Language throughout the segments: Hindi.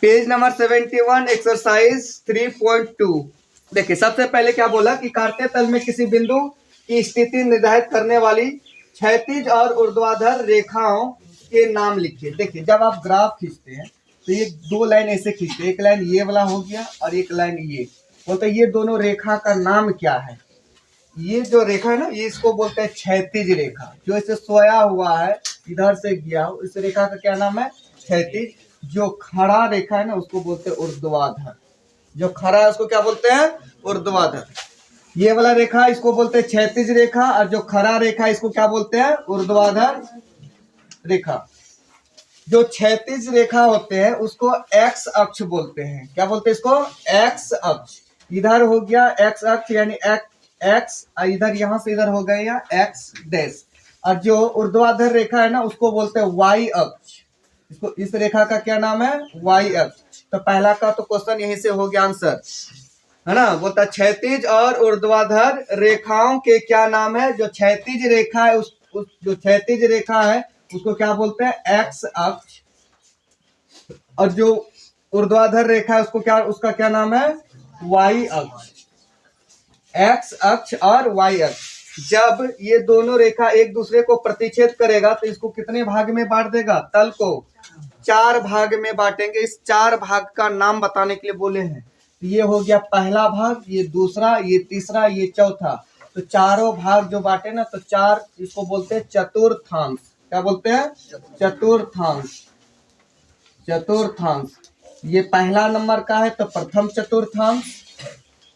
Page number 71 exercise 3.2। देखिए सबसे पहले क्या बोला कि काटे तल में किसी बिंदु की स्थिति निर्धारित करने वाली क्षैतिज और ऊर्ध्वाधर रेखाओं के नाम लिखिए। देखिए जब आप ग्राफ खींचते हैं तो ये दो लाइन ऐसे खींचते हैं, एक लाइन ये वाला हो गया और एक लाइन ये बोलते, ये दोनों रेखा का नाम क्या है? ये जो रेखा है ना, ये इसको बोलते हैं क्षैतिज रेखा। जो इसे सोया हुआ है इधर से गया हो, इस रेखा का क्या नाम है? क्षैतिज। जो खड़ा रेखा है ना उसको बोलते हैं ऊर्ध्वाधर। जो खड़ा है उसको क्या बोलते हैं? ऊर्ध्वाधर। ये वाला रेखा इसको बोलते हैं क्षैतिज रेखा, और जो खड़ा रेखा इसको क्या बोलते हैं? ऊर्ध्वाधर रेखा। जो क्षैतिज रेखा होते हैं उसको एक्स अक्ष बोलते हैं। क्या बोलते हैं इसको? एक्स अक्ष। इधर हो गया एक्स अक्ष यानी एक्स, इधर यहां से इधर हो गया एक्स डैश। और जो ऊर्ध्वाधर रेखा है ना उसको बोलते हैं वाई अक्ष। इसको, इस रेखा का क्या नाम है? वाई अक्ष। तो पहला का तो क्वेश्चन यहीं से हो गया आंसर, है ना। बोलता क्षैतिज और ऊर्ध्वाधर रेखाओं के क्या नाम है? जो क्षैतिज रेखा है उस जो क्षैतिज रेखा है उसको क्या बोलते हैं? एक्स अक्ष। और जो ऊर्ध्वाधर रेखा है उसको क्या, उसका क्या नाम है? वाई अक्ष। एक्स अक्ष और वाई अक्ष। जब ये दोनों रेखा एक दूसरे को प्रतिच्छेद करेगा तो इसको कितने भाग में बांट देगा? तल को 4 भाग में बांटेंगे। इस 4 भाग का नाम बताने के लिए बोले हैं। तो ये हो गया पहला भाग, ये दूसरा, ये तीसरा, ये चौथा। तो चारों भाग जो बांटे ना तो 4, इसको बोलते हैं चतुर्थांश। क्या बोलते हैं? चतुर्थांश। चतुर्थांश। ये पहला नंबर का है तो प्रथम चतुर्थांश,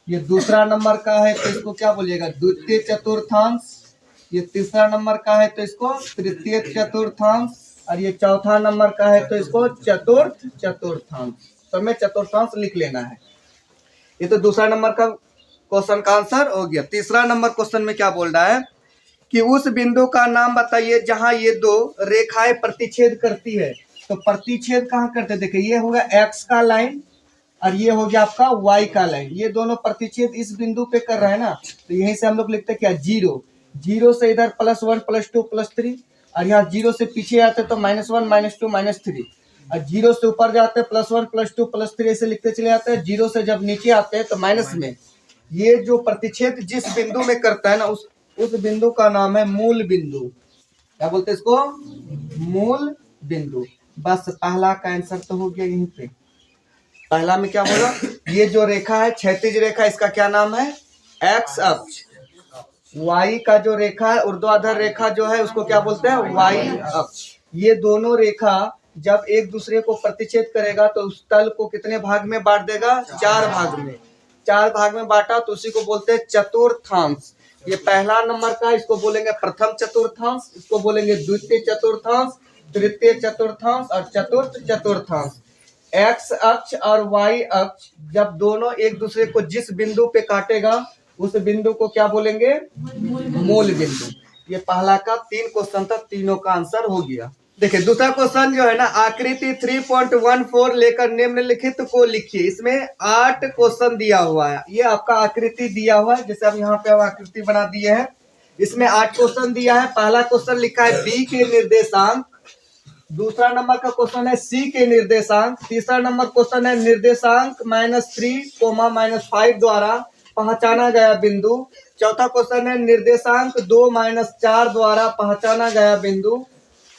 ये दूसरा नंबर का है तो इसको क्या बोलिएगा? द्वितीय चतुर्थांश, ये तीसरा नंबर का है तो इसको तृतीय चतुर्थांश, और ये चौथा नंबर का है तो इसको चतुर्थ चतुर्थांश। तो हमें चतुर्थांश लिख लेना है। ये तो दूसरा नंबर का क्वेश्चन का आंसर हो गया। तीसरा नंबर क्वेश्चन में क्या बोल रहा है कि उस बिंदु का नाम बताइए जहां ये दो रेखाएं प्रतिच्छेद करती है। तो प्रतिच्छेद कहाँ करते? देखिए ये होगा एक्स का लाइन और ये हो गया आपका वाई का लाइन। ये दोनों प्रतिच्छेद इस बिंदु पे कर रहा है ना, तो यहीं से हम लोग लिखते हैं क्या? 0। 0 से इधर +1 +2 +3, और यहाँ 0 से पीछे आते तो -1 -2 -3, और 0 से ऊपर जाते +1 +2 +3 ऐसे लिखते चले जाते हैं। 0 से जब नीचे आते हैं तो माइनस में। ये जो प्रतिच्छेद जिस बिंदु में करता है ना उस बिंदु का नाम है मूल बिंदु। क्या बोलते हैं इसको? मूल बिंदु। बस पहला का आंसर तो हो गया यहीं पे। पहला में क्या बोला? ये जो रेखा है क्षैतिज रेखा, इसका क्या नाम है? एक्स अक्ष। वाई का जो रेखा है ऊर्ध्वाधर रेखा जो है उसको क्या बोलते हैं? वाई अक्ष। ये दोनों रेखा जब एक दूसरे को प्रतिच्छेद करेगा तो उस तल को कितने भाग में बांट देगा? 4 भाग में। 4 भाग में बांटा तो उसी को बोलते हैं चतुर्थांश। ये पहला नंबर का, इसको बोलेंगे प्रथम चतुर्थांश, इसको बोलेंगे द्वितीय चतुर्थांश, तृतीय चतुर्थांश और चतुर्थ चतुर्थांश। एक्स अक्ष और वाई अक्ष जब दोनों एक दूसरे को जिस बिंदु पे काटेगा उस बिंदु को क्या बोलेंगे? मूल बिंदु। ये पहला का 3 क्वेश्चन था, तीनों का आंसर हो गया। देखिए दूसरा क्वेश्चन जो है ना, आकृति 3.14 लेकर निम्नलिखित को लिखिए। इसमें 8 क्वेश्चन दिया हुआ है। ये आपका आकृति दिया हुआ है, जैसे हम यहाँ पे आकृति बना दिए हैं। इसमें 8 क्वेश्चन दिया है। पहला क्वेश्चन लिखा है बी के निर्देशांक, दूसरा नंबर का क्वेश्चन है सी के निर्देशांक, तीसरा नंबर क्वेश्चन है निर्देशांक -3, -5 द्वारा पहचाना गया बिंदु, चौथा क्वेश्चन है निर्देशांक 2 -4 द्वारा पहचाना गया बिंदु,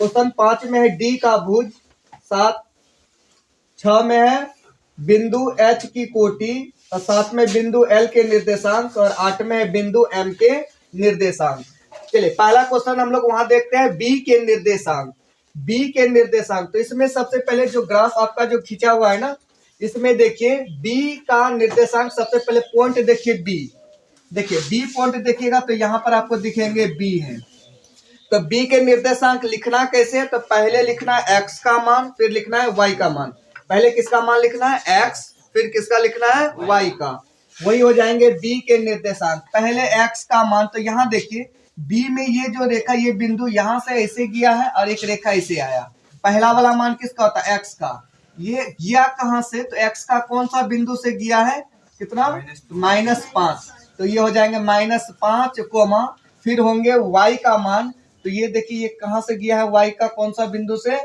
क्वेश्चन 5 में है डी का भुज, 6 में है बिंदु एच की कोटि, और 7 में बिंदु एल के निर्देशांक, और 8 में है बिंदु एम के निर्देशांक। चलिए पहला क्वेश्चन हम लोग वहां देखते हैं बी के निर्देशांक। बी के निर्देशांक, तो इसमें सबसे पहले जो ग्राफ आपका जो खींचा हुआ है ना, इसमें देखिए बी का निर्देशांक, सबसे पहले पॉइंट देखिए बी। देखिए बी पॉइंट देखिएगा तो यहाँ पर आपको दिखेंगे बी है। तो बी के निर्देशांक लिखना कैसे है? तो पहले लिखना है एक्स का मान, फिर लिखना है वाई का मान। पहले किसका मान लिखना है? एक्स, फिर किसका लिखना है? वाई का। वही हो जाएंगे बी के निर्देशांक। पहले एक्स का मान, तो यहाँ देखिए बी में ये जो रेखा, ये बिंदु यहाँ से ऐसे गया है और एक रेखा ऐसे आया। पहला वाला मान किसका होता है? एक्स का। ये गया कहाँ से? तो एक्स का कौन सा बिंदु से गया है? कितना? -5। तो ये हो जाएंगे -5, फिर होंगे वाई का मान। तो ये देखिए ये कहाँ से गया है? वाई का कौन सा बिंदु से?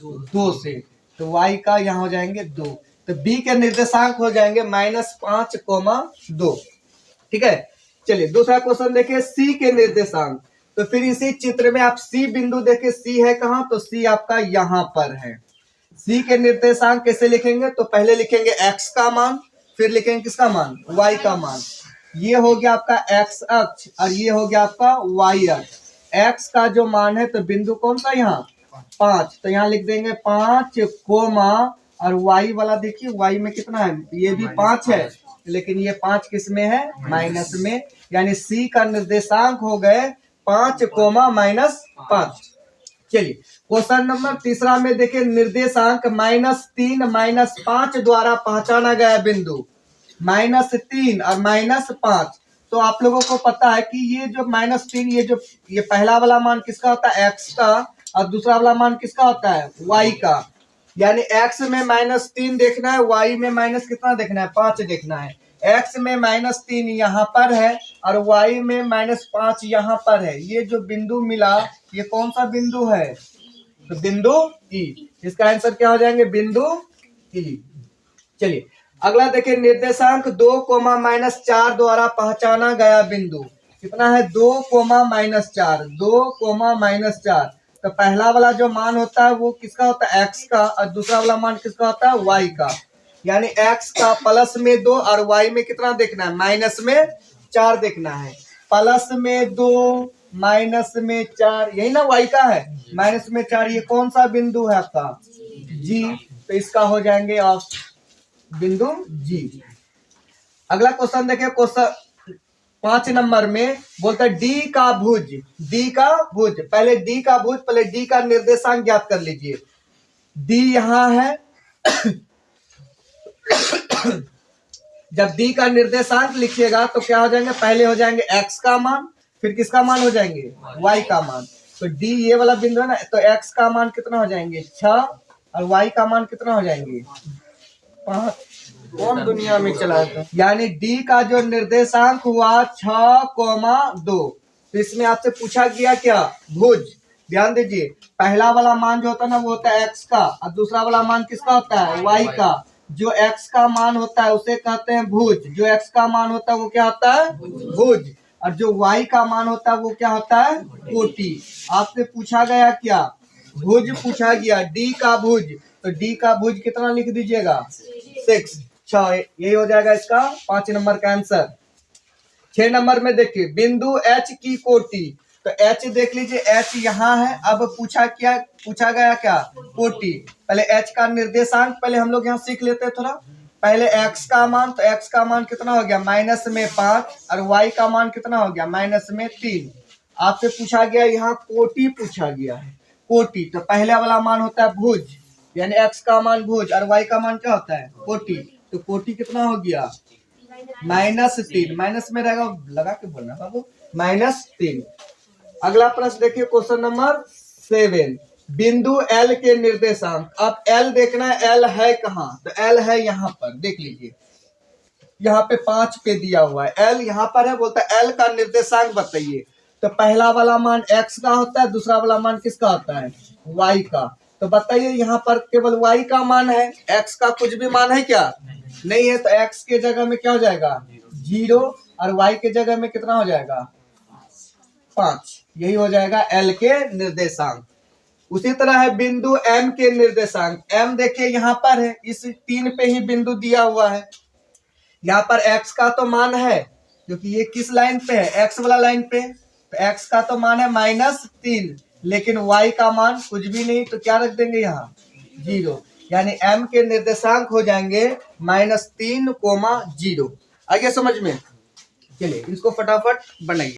2 से। तो y का यहाँ हो जाएंगे 2। तो b के निर्देशांक हो जाएंगे -5,2। ठीक है, चलिए दूसरा क्वेश्चन देखिए, c के निर्देशांक। तो फिर इसी चित्र में आप c बिंदु देखिए, c है कहाँ, तो c आपका यहाँ पर है। c के निर्देशांक कैसे लिखेंगे, तो पहले लिखेंगे x का मान, फिर लिखेंगे किसका मान, y का मान। ये हो गया आपका x अक्ष और ये हो गया आपका y अक्ष। x का जो मान है तो बिंदु कौन सा यहाँ 5, तो यहाँ लिख देंगे 5 कोमा, और y वाला देखिए y में कितना है, ये भी 5 है, लेकिन ये 5 किस में है, माइनस में। यानी c का निर्देशांक हो गए 5 कोमा -5। चलिए क्वेश्चन नंबर तीसरा में देखिए, निर्देशांक -3 -5 द्वारा पहचाना गया बिंदु, -3 और -5। तो आप लोगों को पता है कि ये जो -3, ये पहला वाला मान किसका होता है, x का, और दूसरा वाला मान किसका होता है, y का। यानी x में -3 देखना है, y में माइनस कितना देखना है, 5 देखना है। x में -3 यहाँ पर है और y में -5 यहाँ पर है। ये जो बिंदु मिला, ये कौन सा बिंदु है, तो बिंदु E। इसका आंसर क्या हो जाएंगे, बिंदु E। चलिए अगला देखिए, निर्देशांक 2, -4 द्वारा पहचाना गया बिंदु कितना है, 2, -4, 2, -4। तो पहला वाला जो मान होता है वो किसका होता है, x का, और दूसरा वाला मान किसका होता है, y का। यानी x का प्लस में 2 और y में कितना देखना है, माइनस में 4 देखना है। प्लस में 2 माइनस में 4, यही ना y का है, माइनस में 4। ये कौन सा बिंदु है आपका, G। तो इसका हो जाएंगे आप बिंदु G। अगला क्वेश्चन देखिए, क्वेश्चन 5 नंबर में बोलता है D का भुज, D का भुज। पहले D का भुज, पहले D का निर्देशांक ज्ञात कर लीजिए। D यहाँ है जब D का निर्देशांक लिखिएगा तो क्या हो जाएंगे, पहले हो जाएंगे x का मान, फिर किसका मान हो जाएंगे, y का मान। तो D ये वाला बिंदु है ना, तो x का मान कितना हो जाएंगे 6 और y का मान कितना हो जाएंगे 5। कौन दुनिया में चला था। यानी D का जो निर्देशांक हुआ 6,2। तो इसमें आपसे पूछा गया क्या, भुज। ध्यान दीजिए, पहला वाला मान जो होता है ना वो होता है x का, और दूसरा वाला मान किसका होता है, y का। जो x का मान होता है उसे कहते हैं भुज, जो x का मान होता है वो क्या होता है, भुज, और जो y का मान होता है वो क्या होता है, कोटि। आपसे पूछा गया क्या, भुज पूछा गया, D का भुज। तो D का भुज कितना लिख दीजिएगा, 6। यही हो जाएगा इसका 5 नंबर का आंसर। 6 नंबर में देखिए, बिंदु H की कोटि। तो H देख लीजिए, H यहाँ है। अब पूछा गया क्या, कोटि। पहले H का निर्देशांक पहले हम लोग यहाँ सीख लेते हैं थोड़ा। पहले x का मान, तो x का मान कितना हो गया, -5, और y का मान कितना हो गया, -3। आपसे पूछा गया यहाँ कोटि पूछा गया है, कोटि। तो पहले वाला मान होता है भुज, यानी x का मान भुज और y का मान क्या होता है, कोटि। तो कोटि कितना हो गया, -3। माइनस में रहेगा, लगा के बोलना बाबू, -3। अगला प्रश्न देखिए, क्वेश्चन नंबर 7, बिंदु L के निर्देशांक। अब L देखना है, L है कहाँ, तो L है यहाँ पर, देख लीजिए यहाँ पे 5 पे दिया हुआ है, L यहाँ पर है। बोलता है L का निर्देशांक बताइए। तो पहला वाला मान x का होता है, दूसरा वाला मान किसका होता है, y का। तो बताइए यहाँ पर केवल y का मान है, x का कुछ भी मान है क्या, नहीं है। तो x के जगह में क्या हो जाएगा, 0, और y के जगह में कितना हो जाएगा, 5। यही हो जाएगा L के निर्देशांक। उसी तरह है बिंदु M के निर्देशांक। M देखिए यहाँ पर है, इस 3 पे ही बिंदु दिया हुआ है। यहाँ पर x का तो मान है, क्योंकि ये किस लाइन पे है, x वाला लाइन पे। तो x का तो मान है -3, लेकिन y का मान कुछ भी नहीं, तो क्या रख देंगे यहाँ, 0। यानी M के निर्देशांक हो जाएंगे -3, 0। आगे समझ में, चलिए इसको फटाफट बनाइए।